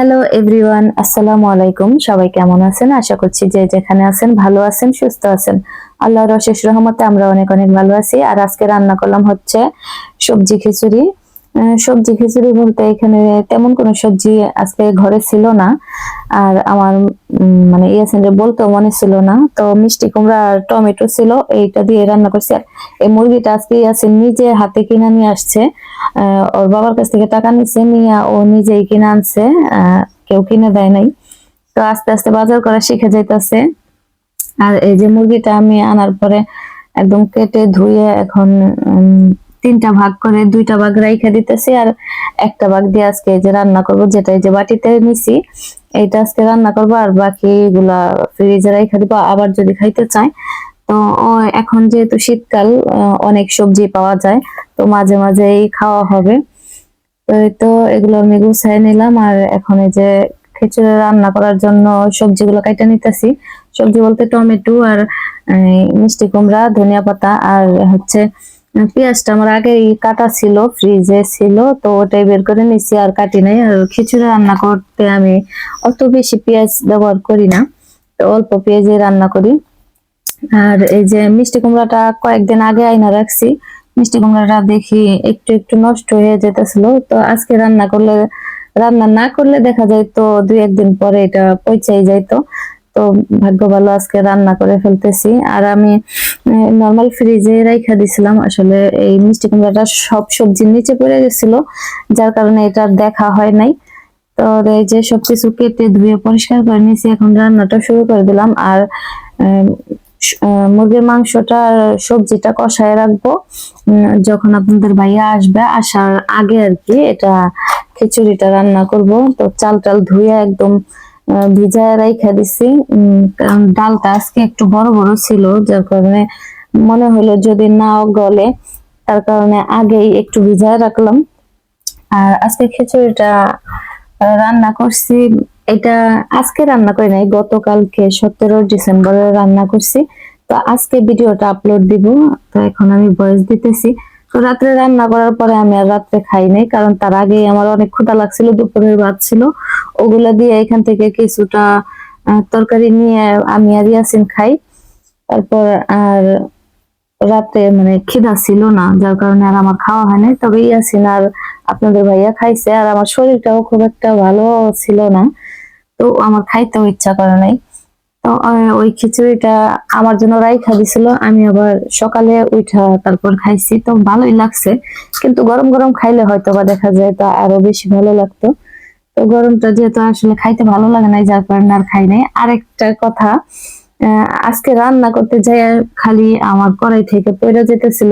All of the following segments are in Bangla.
হ্যালো এভরিওয়ান, আসসালামু আলাইকুম। সবাই কেমন আছেন? আশা করছি যে যেখানে আছেন ভালো আছেন, সুস্থ আছেন। আল্লাহর অশেষ রহমতে আমরা অনেক অনেক ভালো আছি। আর আজকে রান্না করলাম হচ্ছে সবজি খিচুড়ি। সবজি খিচুড়ি বলতে এখানে তেমন কোনো সবজি আজকে ঘরে ছিল না। আর আমার মানে ইয়াসিনরে বলতেও মনে ছিল না, তো মিষ্টি কুমড়া আর টমেটো ছিল, এইটা দিয়ে রান্না করছি। আর এই মুরগিটা আজকে ইয়াসিন নিজে হাতে কিনে নিয়ে আসছে। ওর বাবার কাছ থেকে টাকা নিছে, নিয়ে ও নিজেই কিনে আনছে। কেউ কিনে দেয় নাই। তো আস্তে আস্তে বাজার করা শিখে যাইতেছে। আর এই যে মুরগিটা আমি আনার পরে একদম কেটে ধুয়ে এখন তিনটা ভাগ করে দুইটা ভাগ রাইখা দিতেছি, আর একটা ভাগ দিয়ে আজকে এই যে রান্না করব, যেটা এই যে বাটিতে নিছি এইটা আজকে রান্না করব। আর বাকি গুলা ফ্রিজে রাইখা দিব আবার যদি খাইতে চায়। তো এখন যেহেতু শীতকাল, অনেক সবজি পাওয়া যায়, তো মাঝে মাঝেই খাওয়া হবে। তো এই তো এগুলো আমি গুছাই নিলাম, আর এখন এই যে খিচুড়ি রান্না করার জন্য সবজিগুলো কাইটা নিতেছি। সবজি বলতে টমেটো আর মিষ্টি কুমড়া, ধনিয়া পাতা, আর হচ্ছে পেঁয়াজটা আমার আগেই কাটা ছিল, ফ্রিজে ছিল, তো ওটাই বের করে নিছি আর কাটি নাই। আর খিচুড়ি রান্না করতে আমি অত বেশি পেঁয়াজ ব্যবহার করি না, তো অল্প পেঁয়াজে রান্না করি। আর এই যে মিষ্টি কুমড়াটা কয়েকদিন আগে আইনা রাখছি, মিষ্টি কুমড়াটা দেখি একটু একটু নষ্ট হয়ে যেতেছিল। তো আজকে রান্না না করলে দেখা যায় তো দুই একদিন পরে এটা পচাই যাইতো। তো ভাগ্য ভালো আজকে রান্না করে ফেলতেছি। আর আমি নর্মাল ফ্রিজে রাইখা দিছিলাম, আসলে এই মিষ্টি কুমড়াটা সব সবজির নিচে পড়ে গেছিল, যার কারণে এটা দেখা হয় নাই। তো এই যে সবকিছু কেটে ধুয়ে পরিষ্কার করে নিয়েছি, এখন রান্নাটা শুরু করে দিলাম। আর মুরগির মাংসটা সবজিটা কষায় রাখবো, যখন আপনাদের ভাইয়া আসবে, আসার আগে আর কি এটা খিচুড়িটা রান্না করব। তো চাল টাল ধুয়ে একদম ভিজায় রাইখা দিছি, কারণ ডালটা আজকে একটু বড় বড় ছিল, যার কারণে মনে হলো যদি না গলে, তার কারণে আগেই একটু ভিজায় রাখলাম। আর আজকে খিচুড়িটা রান্না করছি, এটা আজকে রান্না করি নাই, গতকালকে 17 ডিসেম্বরে রান্না করছি। তো আজকে ভিডিওটা আপলোড দিব, তো এখন আমি ভয়েস দিতেছি। তো রাত্রে রান্না করার পরে আমি আর রাত্রে খাই নাই, কারণ তার আগেই আমার অনেক ক্ষুধা লাগছিল, দুপুরের ভাত ছিল, ওগুলা দিয়ে এখান থেকে কিছুটা তরকারি নিয়ে আমি আর ইয়াসিন খাই। তারপর আর রাতে মানে খিদা ছিল না, যার কারণে আর আমার খাওয়া হয় নাই। তবে ইয়াসিন আর আপনাদের ভাইয়া খাইছে, আর আমার শরীরটাও খুব একটা ভালো ছিল না, তো আমার খাইতেও ইচ্ছা করে নাই। তো ওই খিচুড়িটা আমার জন্য রাইখা দিছিল, আমি আবার সকালে উঠা তারপর খাইছি, তো ভালোই লাগছে। কিন্তু গরম গরম খাইলে হয়তো বা দেখা যায় তা আরো বেশি ভালো লাগতো। তো গরমটা যেহেতু আসলে খাইতে ভালো লাগে নাই, যার কারণে আর খাই নাই। আরেকটা কথা, আজকে রান্না করতে যাই খালি আমার কড়াই থেকে পড়ে যেতেছিল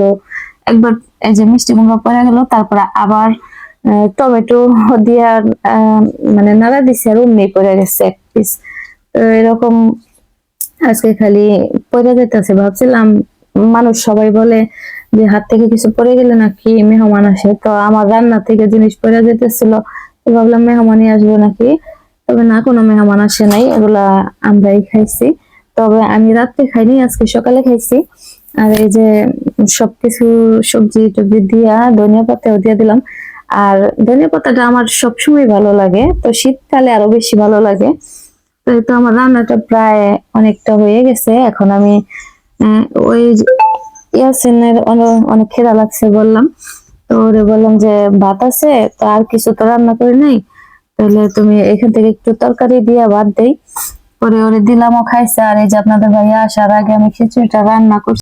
একবার, এই যে মিষ্টি কুমড়া পড়ে গেল, তারপরে আবার টমেটো দিয়ে মানে নাড়া দিছে আর অমনি পড়ে গেছে এক পিস। তো এরকম আজকে খালি পড়ে যেতেছে। ভাবছিলাম মানুষ সবাই বলে যে হাত থেকে কিছু পড়ে গেলে নাকি মেহমান আসে, তো আমার রান্না থেকে জিনিস পড়ে যেতেছিল, তো ভাবলাম মেহমানই আসবে নাকি। তবে না, কোনো মেহমান আসে নাই, এগুলা আমরাই খাইছি। তবে আমি রাত্রে খাইনি, আজকে সকালে খাইছি। আর এই যে সবকিছু সবজি টবজি দিয়া ধনিয়া পাতাও দিয়ে দিলাম। আর ধনিয়া পাতাটা আমার সবসময় ভালো লাগে, তো শীতকালে আরো বেশি ভালো লাগে। তো এই তো আমার রান্নাটা প্রায় অনেকটা হয়ে গেছে। এখন আমি ওই ইয়াসিনের অনেক খিদা লাগছে বললাম, তো ওরে বললাম যে ভাত আছে, তো আর কিছু তো রান্না করি নাই, তাহলে তুমি এখান থেকে একটু তরকারি দিয়ে ভাত দেই। পরে ওরে দিলাম, ও খাইছে। আর এই যে আপনাদের ভাইয়া আসার আগে আমি খিচুড়িটা রান্না করছি।